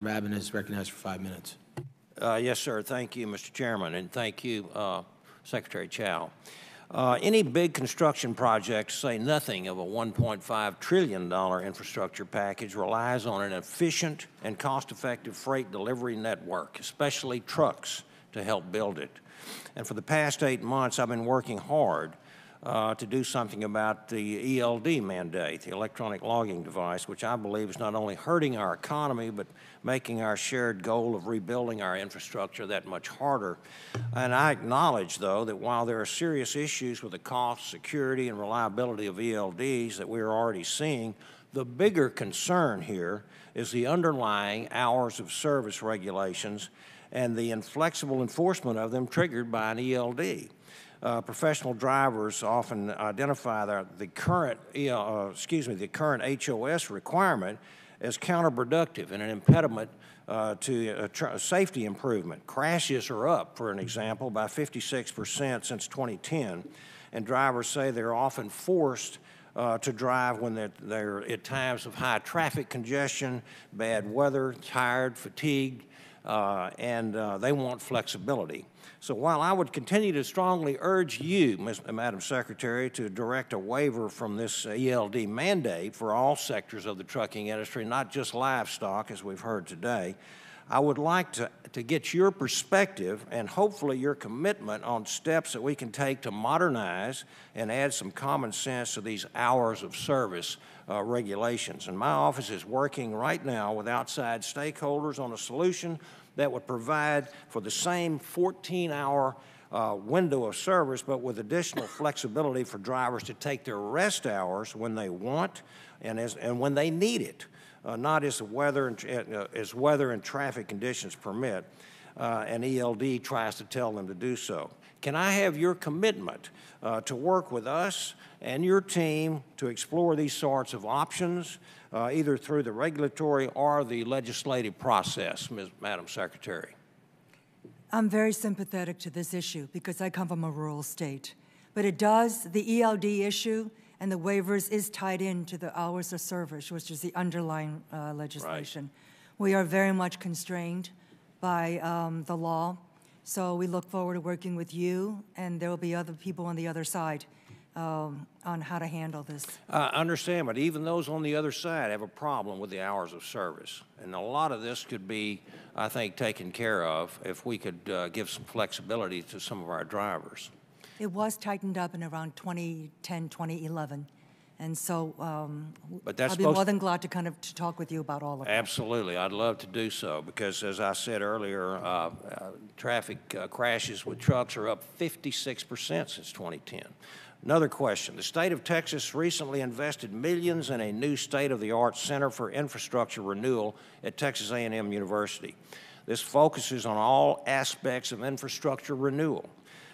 Babin is recognized for 5 minutes. Yes, sir. Thank you, Mr. Chairman, and thank you, Secretary Chao. Any big construction project, say nothing of a $1.5 trillion infrastructure package, relies on an efficient and cost-effective freight delivery network, especially trucks, to help build it. And for the past 8 months, I've been working hard to do something about the ELD mandate, the electronic logging device, which I believe is not only hurting our economy, but making our shared goal of rebuilding our infrastructure that much harder. And I acknowledge, though, that while there are serious issues with the cost, security, and reliability of ELDs that we are already seeing, the bigger concern here is the underlying hours of service regulations and the inflexible enforcement of them triggered by an ELD. Professional drivers often identify the current HOS requirement as counterproductive and an impediment to safety improvement. Crashes are up, for an example, by 56% since 2010, and drivers say they're often forced to drive when they're at times of high traffic congestion, bad weather, tired, fatigued, and they want flexibility. So while I would continue to strongly urge you, Madam Secretary, to direct a waiver from this ELD mandate for all sectors of the trucking industry, not just livestock, as we've heard today, I would like to get your perspective and hopefully your commitment on steps that we can take to modernize and add some common sense to these hours of service regulations. And my office is working right now with outside stakeholders on a solution that would provide for the same 14-hour window of service, but with additional flexibility for drivers to take their rest hours when they want and when they need it, not as weather and traffic conditions permit, and ELD tries to tell them to do so. Can I have your commitment to work with us and your team to explore these sorts of options, either through the regulatory or the legislative process, Madam Secretary? I'm very sympathetic to this issue because I come from a rural state. But the ELD issue and the waivers is tied into the hours of service, which is the underlying legislation. Right. We are very much constrained by the law. So we look forward to working with you, and there will be other people on the other side on how to handle this. I understand, but even those on the other side have a problem with the hours of service. And a lot of this could be, I think, taken care of if we could give some flexibility to some of our drivers. It was tightened up in around 2010, 2011. And so I'll be more than glad to to talk with you about all of that. Absolutely. I'd love to do so because, as I said earlier, traffic crashes with trucks are up 56% since 2010. Another question. The state of Texas recently invested millions in a new state-of-the-art Center for Infrastructure Renewal at Texas A&M University. This focuses on all aspects of infrastructure renewal,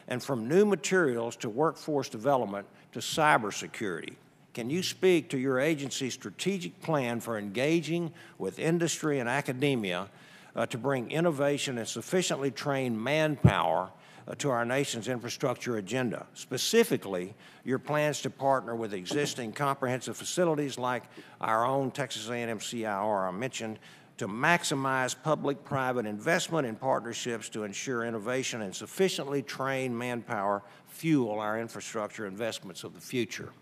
and from new materials to workforce development to cybersecurity. Can you speak to your agency's strategic plan for engaging with industry and academia to bring innovation and sufficiently trained manpower to our nation's infrastructure agenda? Specifically, your plans to partner with existing comprehensive facilities like our own Texas A&M CIR I mentioned to maximize public-private investment in partnerships to ensure innovation and sufficiently trained manpower fuel our infrastructure investments of the future.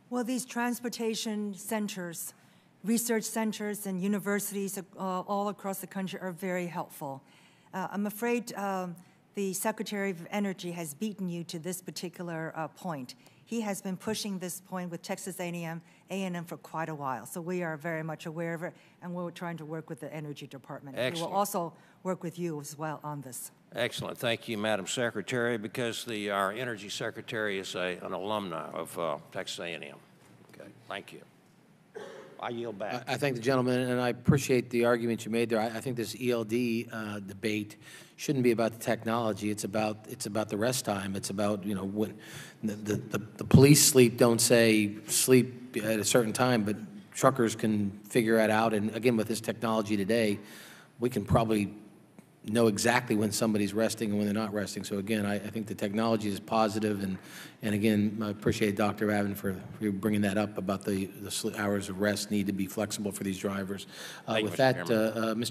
Well, these transportation centers, research centers, and universities all across the country are very helpful. I'm afraid the Secretary of Energy has beaten you to this particular point. He has been pushing this point with Texas A&M for quite a while, so we are very much aware of it, and we're trying to work with the Energy Department. Excellent. We will also work with you as well on this. Excellent. Thank you, Madam Secretary, because our Energy Secretary is an alumni of Texas A&M. Okay, thank you. I yield back. I thank the gentleman, and I appreciate the argument you made there. I think this ELD debate shouldn't be about the technology. It's about the rest time. It's about, you know, when the police don't say sleep at a certain time, but truckers can figure that out. And again, with this technology today, we can probably know exactly when somebody's resting and when they're not resting. So again, I think the technology is positive, and again, I appreciate Dr. Babin for bringing that up about the hours of rest need to be flexible for these drivers. With that, Mr.